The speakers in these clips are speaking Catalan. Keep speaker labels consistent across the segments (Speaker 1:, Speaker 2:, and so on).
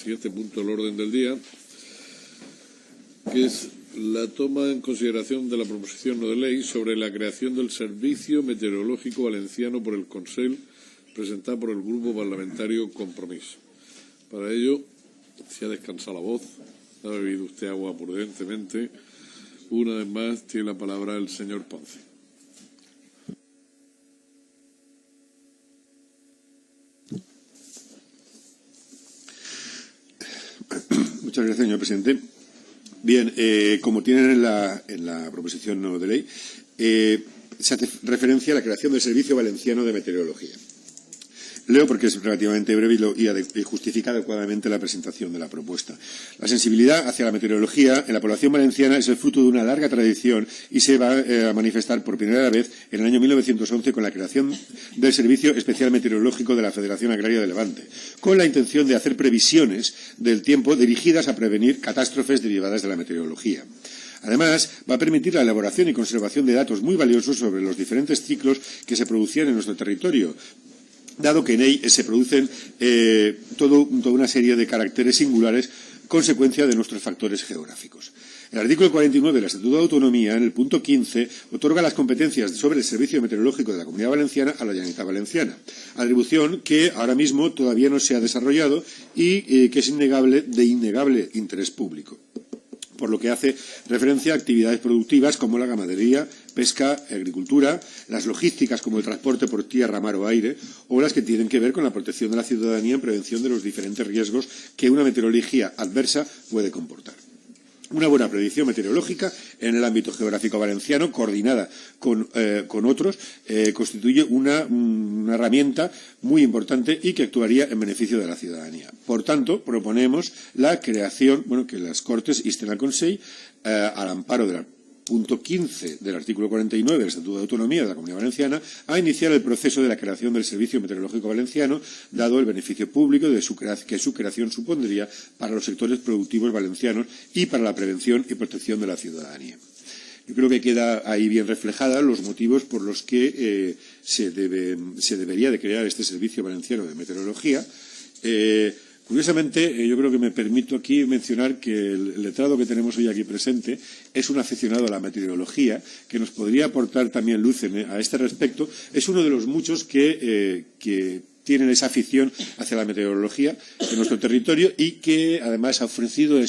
Speaker 1: siguiente punto del orden del día, que es la toma en consideración de la proposición no de ley sobre la creación del Servicio Meteorológico Valenciano por el Consell, presentada por el Grupo Parlamentario Compromís. Para ello, si ha descansado la voz, ha bebido usted agua prudentemente, una vez más tiene la palabra el señor Ponce.
Speaker 2: Muchas gracias, señor presidente. Bien, como tienen en la proposición no de ley, se hace referencia a la creación del Servicio Valenciano de Meteorología. Leo porque es relativamente breve y justifica adecuadamente la presentación de la propuesta. La sensibilidad hacia la meteorología en la población valenciana es el fruto de una larga tradición y se va a manifestar por primera vez en el año 1911 con la creación del Servicio Especial Meteorológico de la Federación Agraria de Levante, con la intención de hacer previsiones del tiempo dirigidas a prevenir catástrofes derivadas de la meteorología. Además, va a permitir la elaboración y conservación de datos muy valiosos sobre los diferentes ciclos que se producían en nuestro territorio, dado que en él se producen toda una serie de caracteres singulares consecuencia de nuestros factores geográficos. El artículo 49 del Estatuto de Autonomía, en el punto 15, otorga las competencias sobre el Servicio Meteorológico de la Comunidad Valenciana a la Generalitat Valenciana, atribución que ahora mismo todavía no se ha desarrollado y que es de innegable interés público, por lo que hace referencia a actividades productivas como la ganadería, pesca, agricultura, las logísticas como el transporte por tierra, mar o aire, o las que tienen que ver con la protección de la ciudadanía en prevención de los diferentes riesgos que una meteorología adversa puede comportar. Una buena predicción meteorológica en el ámbito geográfico valenciano, coordinada con otros, constituye una herramienta muy importante y que actuaría en beneficio de la ciudadanía. Por tanto, proponemos la creación, que las Cortes insten al Consell, al amparo del punto 15 del artículo 49 del Estatuto de Autonomía de la Comunidad Valenciana, a iniciar el proceso de la creación del Servicio Meteorológico Valenciano, dado el beneficio público que su creación supondría para los sectores productivos valencianos y para la prevención y protección de la ciudadanía. Yo creo que queda ahí bien reflejados los motivos por los que se debería de crear este Servicio Valenciano de Meteorología. Curiosamente, yo creo que me permito aquí mencionar que el letrado que tenemos hoy aquí presente es un aficionado a la meteorología que nos podría aportar también luz a este respecto. Es uno de los muchos que tienen esa afición hacia la meteorología en nuestro territorio y que además ha ofrecido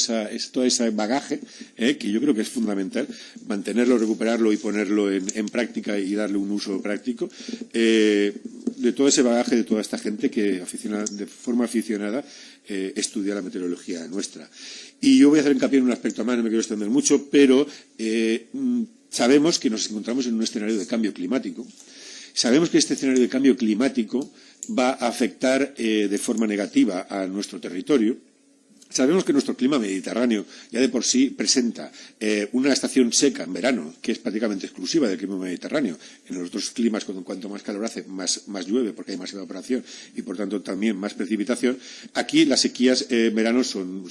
Speaker 2: todo ese bagaje que yo creo que es fundamental mantenerlo, recuperarlo y ponerlo en práctica y darle un uso práctico, de todo ese bagaje de toda esta gente que de forma aficionada estudia la meteorología nuestra. Y yo voy a hacer hincapié en un aspecto más, no me quiero extender mucho, pero sabemos que nos encontramos en un escenario de cambio climático. Sabemos que este escenario de cambio climático va a afectar de forma negativa a nuestro territorio. Sabemos que nuestro clima mediterráneo ya de por sí presenta una estación seca en verano, que es prácticamente exclusiva del clima mediterráneo. En los otros climas, cuanto más calor hace, más llueve, porque hay más evaporación y, por tanto, también más precipitación. Aquí las sequías en verano son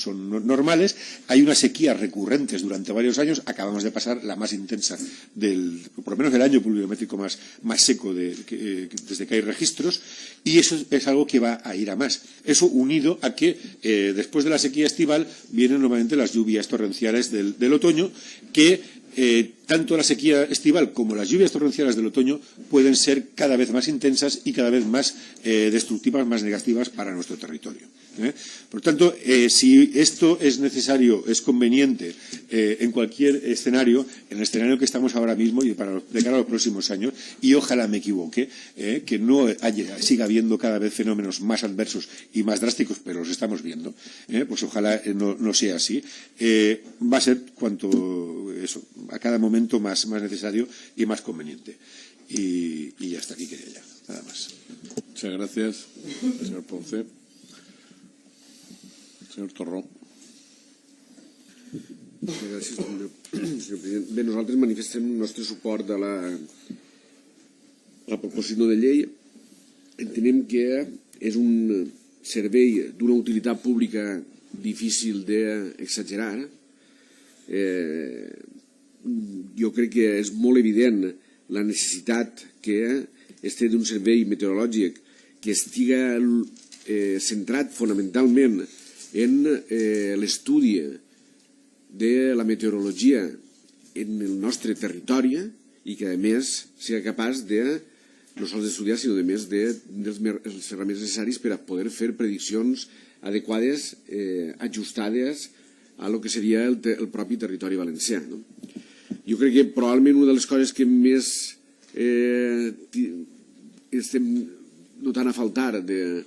Speaker 2: normales. Hay unas sequías recurrentes durante varios años. Acabamos de pasar la más intensa, por lo menos del año pluviométrico más seco desde que hay registros. Y eso es algo que va a ir a más. Eso unido a que después de la sequía estival vienen normalmente las lluvias torrenciales del otoño, que tanto la sequía estival como las lluvias torrenciales del otoño pueden ser cada vez más intensas y cada vez más destructivas, más negativas para nuestro territorio. Por tanto, si esto es necesario, es conveniente en cualquier escenario, en el escenario que estamos ahora mismo y de cara a los próximos años, y ojalá me equivoque, que no siga habiendo cada vez fenómenos más adversos y más drásticos, pero los estamos viendo, pues ojalá no sea así, va a ser a cada momento más necesario y más conveniente. Y hasta aquí quería ya, nada más.
Speaker 1: Muchas gracias, señor Ponce. Senyor Torró.
Speaker 3: Gràcies, senyor president. Bé, nosaltres manifestem el nostre suport a la proposició de llei. Entenem que és un servei d'una utilitat pública difícil d'exagerar. Jo crec que és molt evident la necessitat que es té d'un servei meteorològic que estiga centrat fonamentalment en l'estudi de la meteorologia en el nostre territori i que, a més, sigui capaç de no sols d'estudiar, sinó de més dels serraments necessaris per a poder fer prediccions adequades, ajustades a lo que seria el propi territori valencià. Jo crec que probablement una de les coses que més estem notant a faltar de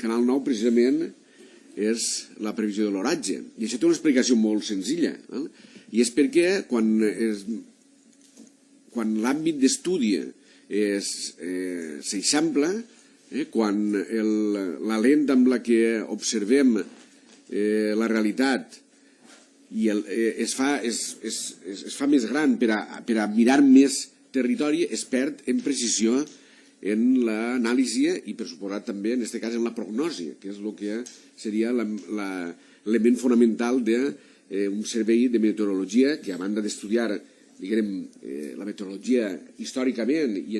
Speaker 3: Canal 9 precisament és la previsió de l'oratge. I això té una explicació molt senzilla. I és perquè quan l'àmbit d'estudi s'eixampla, quan la lent amb la que observem la realitat es fa més gran per a mirar més territori, es perd en precisió en l'anàlisi i, per suposat, també, en aquest cas, en la prognosi, que és el que seria l'element fonamental d'un servei de meteorologia que, a banda d'estudiar la meteorologia històricament i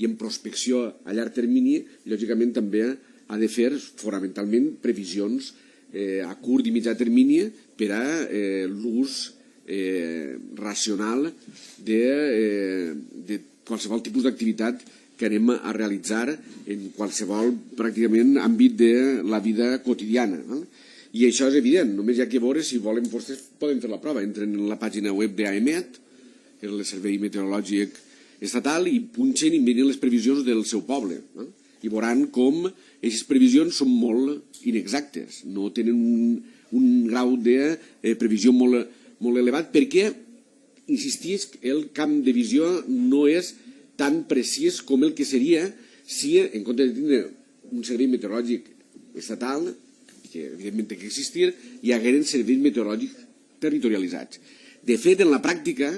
Speaker 3: en prospecció a llarg termini, lògicament també ha de fer fonamentalment previsions a curt i mitjà termini per a l'ús racional de qualsevol tipus d'activitat que anem a realitzar en qualsevol pràcticament àmbit de la vida quotidiana. I això és evident, només hi ha que veure, si volen, vostès poden fer la prova, entren en la pàgina web d'AEMET, que és el Servei Meteorològic Estatal, i punxen i miren les previsions del seu poble. I veuran com aquestes previsions són molt inexactes, no tenen un grau de previsió molt elevat, perquè, insistís, el camp de visió no és tan precís com el que seria si, en comptes de tindre un servei meteorològic estatal, que evidentment té que existir, hi hagueren serveis meteorològics territorialitzats. De fet, en la pràctica,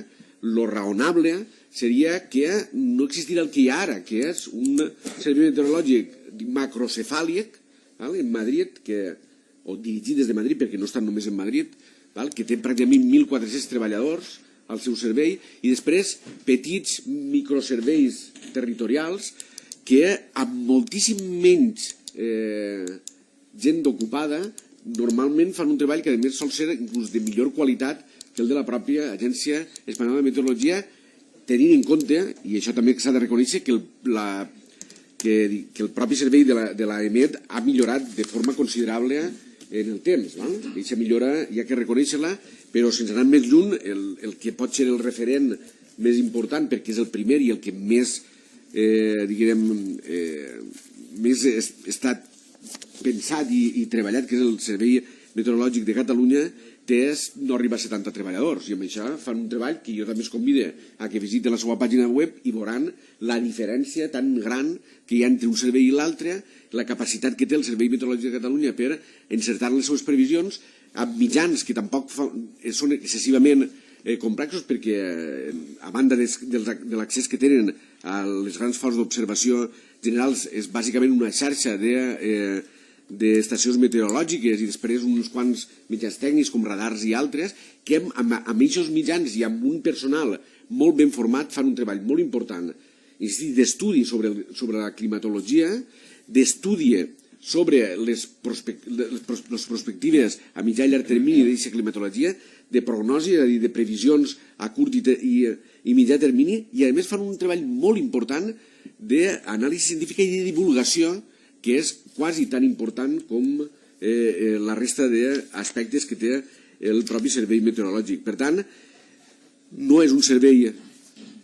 Speaker 3: lo raonable seria que no existirà el que hi ha ara, que és un servei meteorològic macrocefàlic en Madrid, o dirigit des de Madrid, perquè no estan només en Madrid, que té pràcticament 1.400 treballadors al seu servei, i després petits microserveis territorials que amb moltíssim menys gent ocupada normalment fan un treball que a més sol ser inclús de millor qualitat que el de la pròpia Agència Espanyola de Meteorologia, tenint en compte, i això també s'ha de reconèixer, que el propi servei de l'AEMET ha millorat de forma considerable en el temps. Aquesta millora hi ha que reconèixer-la, però sense anar més lluny, el que pot ser el referent més important, perquè és el primer i el que més, més ha estat pensat i treballat, que és el Servei Meteorològic de Catalunya, no arriba a 70 treballadors, i amb això fan un treball que jo també es convido a que visiten la seva pàgina web i veuran la diferència tan gran que hi ha entre un servei i l'altre, la capacitat que té el Servei Meteorològic de Catalunya per encertar les seves previsions amb mitjans que tampoc són excessivament complexos, perquè a banda de l'accés que tenen a les grans fonts d'observació generals és bàsicament una xarxa d'estacions meteorològiques i després uns quants mitjans tècnics com radars i altres, que amb aquests mitjans i amb un personal molt ben format fan un treball molt important d'estudi sobre la climatologia, d'estudi sobre les perspectives a mitjà i llarg termini d'aquesta climatologia, de prognosi, és a dir, de previsions a curt i mitjà termini, i a més fan un treball molt important d'anàlisi científica i de divulgació, que és quasi tan important com la resta d'aspectes que té el propi servei meteorològic. Per tant, no és un servei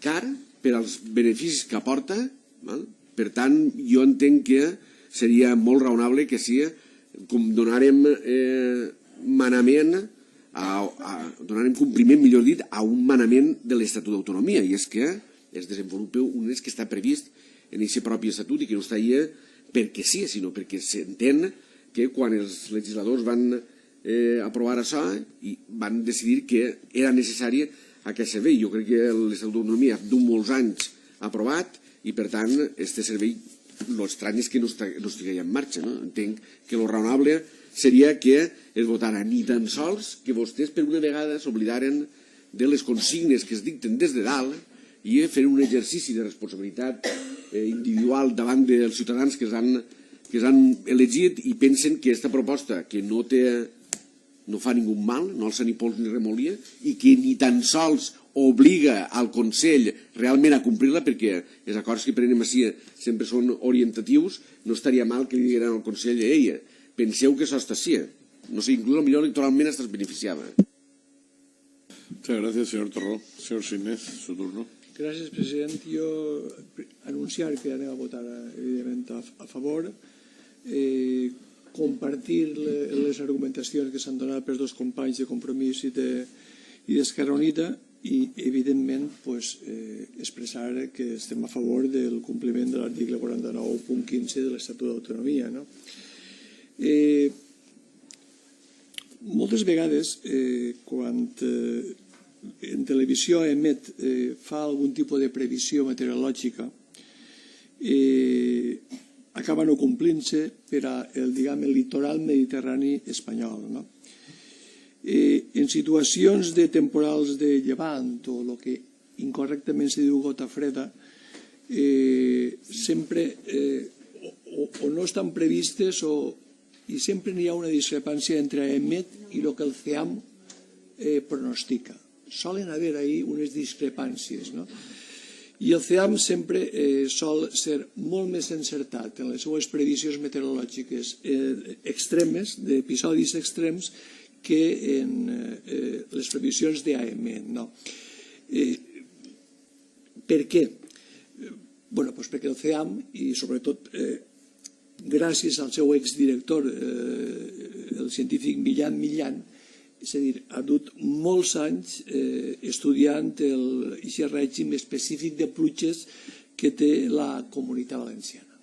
Speaker 3: car per als beneficis que aporta. Per tant, jo entenc que seria molt raonable que si donarem compliment, millor dit, a un manament de l'Estatut d'Autonomia, i és que es desenvolupa un que està previst en aquest propi estatut i que no està allà perquè sí, sinó perquè s'entén que quan els legisladors van aprovar això i van decidir que era necessari aquest servei. Jo crec que l'Estatut d'Autonomia du molts anys aprovat i, per tant, aquest servei, l'estrany és que no estigui en marxa. Entenc que el raonable seria que es votara ni tan sols que vostès per una vegada s'oblidaren de les consignes que es dicten des de dalt i fer un exercici de responsabilitat individual davant dels ciutadans que els han que s'han elegit i pensen que aquesta proposta, que no fa ningú mal, no alça ni pols ni remolia, i que ni tan sols obliga al Consell realment a complir-la, perquè els acords que prenem així sempre són orientatius, no estaria mal que li digueren al Consell penseu que això està així. No sé, inclús potser electoralment estàs beneficiada.
Speaker 1: Muchas gracias, señor Torró. Señor Sinés, su turno.
Speaker 4: Gràcies, president. Jo anunciar que anem a votar, evidentment, a favor. Compartir les argumentacions que s'han donat pels dos companys de Compromís i d'Esquerra Unida i, evidentment, expressar que estem a favor del compliment de l'article 49.15 de l'Estatut d'Autonomia. Moltes vegades, quan en televisió emet fa algun tipus de previsió meteorològica, acaba no complint-se per al litoral mediterrani espanyol. En situacions de temporals de llevant o el que incorrectament se diu gota freda, sempre o no estan previstes i sempre hi ha una discrepància entre EMET i el que el CEAM pronostica. Solen haver ahí unes discrepàncies, no? I el CEAM sempre sol ser molt més encertat en les seues previsions meteorològiques extremes, d'episodis extrems, que en les previsions d'AEMET. Per què? Perquè el CEAM, i sobretot gràcies al seu exdirector, el científic Millán, és a dir, ha dut molts anys estudiant aquest règim específic de pluges que té la Comunitat Valenciana.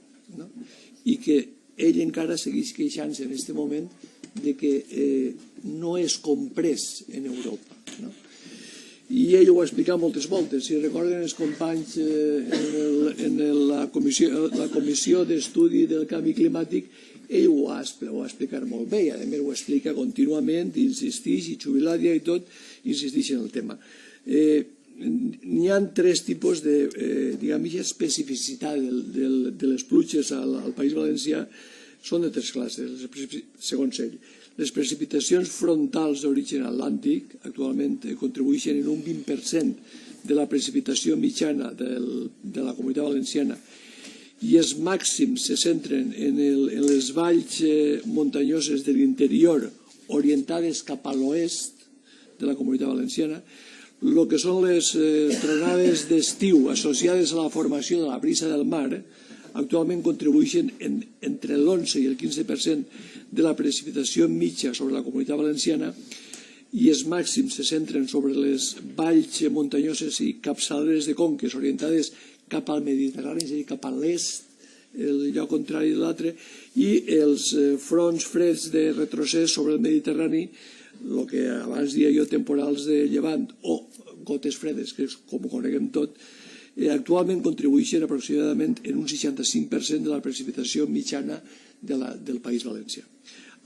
Speaker 4: I que ell encara segueix queixant-se en aquest moment de que no és comprès en Europa. I ell ho ha explicat moltes voltes. Si recorden els companys en la comissió d'estudi del canvi climàtic, ell ho ha explicat molt bé, i a més ho explica contínuament, insisteix, i Xubiladia i tot, insisteix en el tema. N'hi ha tres tipus d'especificitat de les pluges al País Valencià, són de tres classes, segons ell. Les precipitacions frontals d'origen atlàntic actualment contribueixen en un 20% de la precipitació mitjana de la Comunitat Valenciana, i els màxims se centren en les valls muntanyoses de l'interior orientades cap a l'oest de la Comunitat Valenciana. El que són les tronades d'estiu associades a la formació de la brisa del mar actualment contribueixen entre l'11 i el 15% de la precipitació mitja sobre la Comunitat Valenciana, i els màxims se centren sobre les valls muntanyoses i capçaleres de conques orientades cap al Mediterrani, és a dir, cap a l'est, el lloc contrari de l'altre, i els fronts freds de retrocés sobre el Mediterrani, el que abans deia jo temporals de llevant o gotes fredes, que és com ho coneguem tot, actualment contribueixen aproximadament en un 65% de la precipitació mitjana del País Valencià,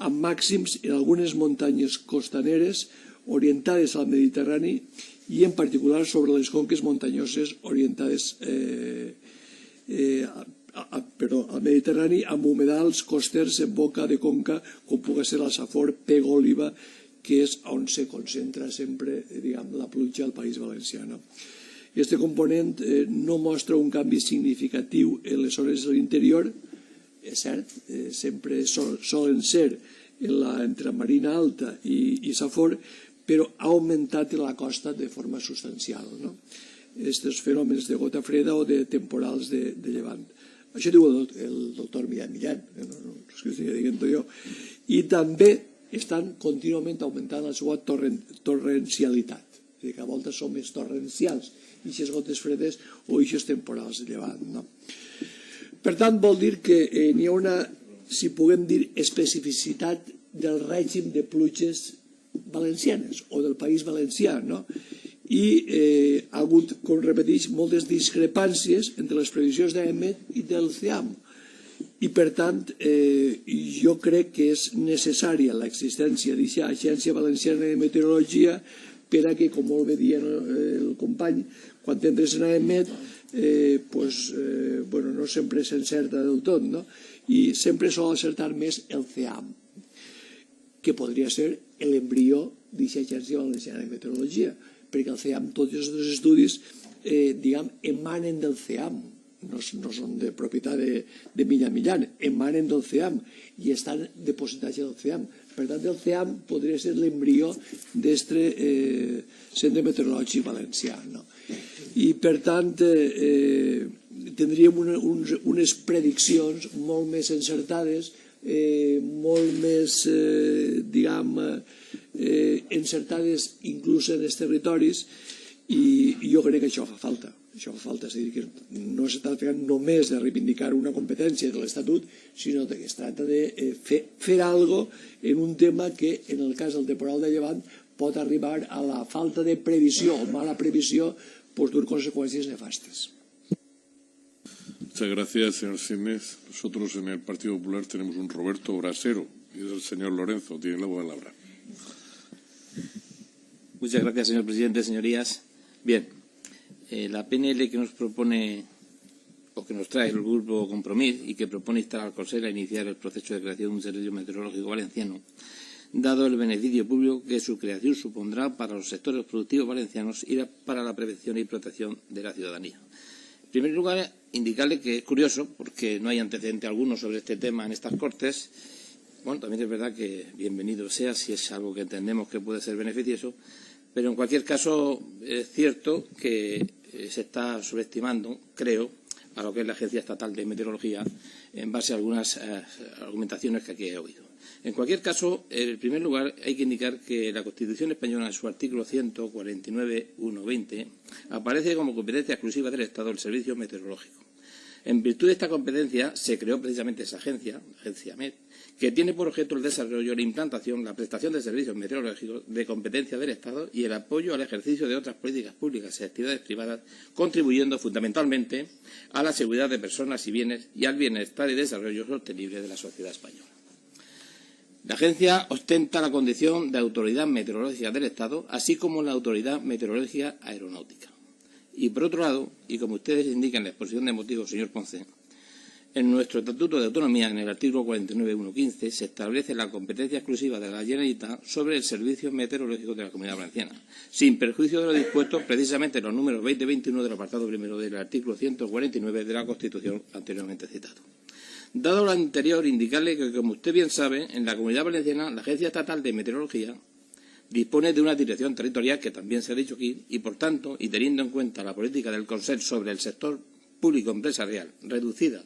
Speaker 4: amb màxims en algunes muntanyes costaneres orientades al Mediterrani i en particular sobre les conques muntanyoses orientades al Mediterrani, amb humedals costers en boca de conca, com pugui ser la Safor, Pego, Oliva, que és on se concentra sempre la pluja al País Valencià. Aquest component no mostra un canvi significatiu en les zones de l'interior, és cert, sempre solen ser entre Marina Alta i Safor, però ha augmentat a la costa de forma substancial. Aquests fenòmens de gota freda o de temporals de llevant. Això diu el doctor Millán, no és que estigui dient jo. I també estan contínuament augmentant la seva torrencialitat. És a dir, que a voltes són més torrencials, aquestes gotes fredes o aquests temporals de llevant. Per tant, vol dir que n'hi ha una, si puguem dir, especificitat del règim de pluges valencianes o del País Valencià, i ha hagut, com repeteix, moltes discrepàncies entre les previsions d'AEMET i del CEAM, i per tant jo crec que és necessària l'existència d'aquesta Agència Valenciana de Meteorologia per a que, com molt bé deia el company, quan entres en AEMET no sempre s'encerta del tot, i sempre sol acertar més el CEAM, que podria ser l'embrió d'aquesta Agència Valenciana de Meteorologia, perquè el CEAM, tots els altres estudis, emanen del CEAM, no són de propietat de Millán, emanen del CEAM i estan depositats en el CEAM. Per tant, el CEAM podria ser l'embrió d'aquest centre meteorològic valencià. I, per tant, tindríem unes prediccions molt més encertades, molt més, encertades inclús en els territoris, i jo crec que això fa falta. Això fa falta, és a dir, que no es tracta només de reivindicar una competència de l'Estatut, sinó que es tracta de fer alguna cosa en un tema que, en el cas del temporal de llevant, pot arribar a la falta de previsió o mala previsió, pues dur consecuencias nefastas.
Speaker 1: Muchas gracias, señor Sines. Nosotros en el Partido Popular tenemos un Roberto Brasero y es el señor Lorenzo. Tiene la palabra.
Speaker 5: Muchas gracias, señor presidente, señorías. Bien, la PNL que nos propone o que nos trae el Grupo Compromís y que propone instar al Consell a iniciar el proceso de creación de un servicio meteorológico valenciano, dado el beneficio público que su creación supondrá para los sectores productivos valencianos y para la prevención y protección de la ciudadanía. En primer lugar, indicarle que es curioso, porque no hay antecedente alguno sobre este tema en estas Cortes. Bueno, también es verdad que bienvenido sea si es algo que entendemos que puede ser beneficioso, pero en cualquier caso es cierto que se está subestimando, creo, a lo que es la Agencia Estatal de Meteorología en base a algunas argumentaciones que aquí he oído. En cualquier caso, en primer lugar, hay que indicar que la Constitución española, en su artículo 149.1.20, aparece como competencia exclusiva del Estado el servicio meteorológico. En virtud de esta competencia, se creó precisamente esa agencia, la Agencia MET, que tiene por objeto el desarrollo, la implantación, la prestación de servicios meteorológicos de competencia del Estado y el apoyo al ejercicio de otras políticas públicas y actividades privadas, contribuyendo fundamentalmente a la seguridad de personas y bienes y al bienestar y desarrollo sostenible de la sociedad española. La agencia ostenta la condición de autoridad meteorológica del Estado, así como la autoridad meteorológica aeronáutica. Y por otro lado, y como ustedes indican en la exposición de motivos, señor Ponce, en nuestro Estatuto de Autonomía, en el artículo 49.1.15, se establece la competencia exclusiva de la Generalitat sobre el servicio meteorológico de la Comunidad Valenciana, sin perjuicio de lo dispuesto precisamente en los números 20 y 21 del apartado primero del artículo 149 de la Constitución anteriormente citado. Dado lo anterior, indicarle que, como usted bien sabe, en la Comunidad Valenciana, la Agencia Estatal de Meteorología dispone de una dirección territorial, que también se ha dicho aquí, y por tanto, y teniendo en cuenta la política del Consell sobre el sector público empresarial, reducida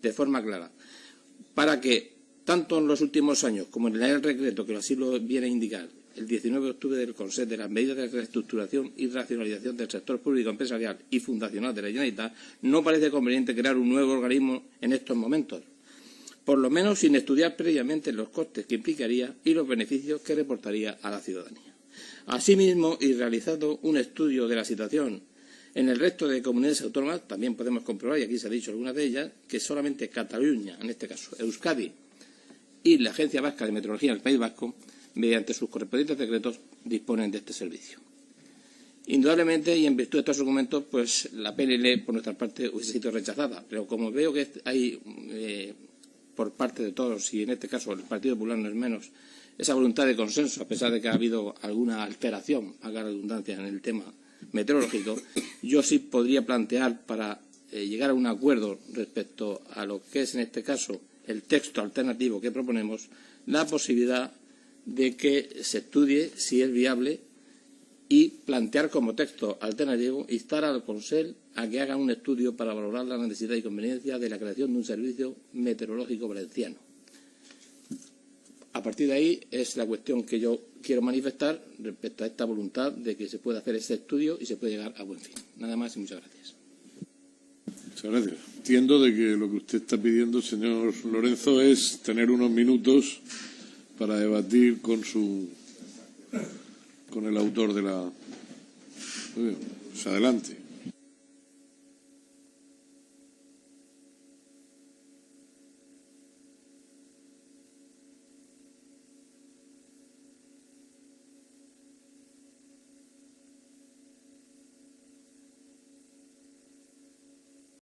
Speaker 5: de forma clara, para que, tanto en los últimos años como en el decreto que así lo viene a indicar, el 19 de octubre del Consell de las medidas de reestructuración y racionalización del sector público empresarial y fundacional de la Generalitat, no parece conveniente crear un nuevo organismo en estos momentos, por lo menos sin estudiar previamente los costes que implicaría y los beneficios que reportaría a la ciudadanía. Asimismo, y realizado un estudio de la situación en el resto de comunidades autónomas, también podemos comprobar, y aquí se ha dicho algunas de ellas, que solamente Cataluña, en este caso Euskadi, y la Agencia Vasca de Meteorología del País Vasco, mediante sus correspondientes decretos, disponen de este servicio. Indudablemente, y en virtud de estos argumentos, pues la PNL, por nuestra parte, hubiese sido rechazada. Pero como veo que hay, por parte de todos, y en este caso el Partido Popular no es menos, esa voluntad de consenso, a pesar de que ha habido alguna alteración, haga redundancia, en el tema meteorológico, yo sí podría plantear, para llegar a un acuerdo respecto a lo que es en este caso el texto alternativo que proponemos, la posibilidad de que se estudie si es viable y plantear como texto alternativo instar al Consell a que haga un estudio para valorar la necesidad y conveniencia de la creación de un servicio meteorológico valenciano. A partir de ahí es la cuestión que yo quiero manifestar respecto a esta voluntad de que se pueda hacer ese estudio y se pueda llegar a buen fin. Nada más y muchas gracias.
Speaker 1: Muchas gracias. Entiendo de que lo que usted está pidiendo, señor Lorenzo, es tener unos minutos para debatir con el autor de la... Pues adelante.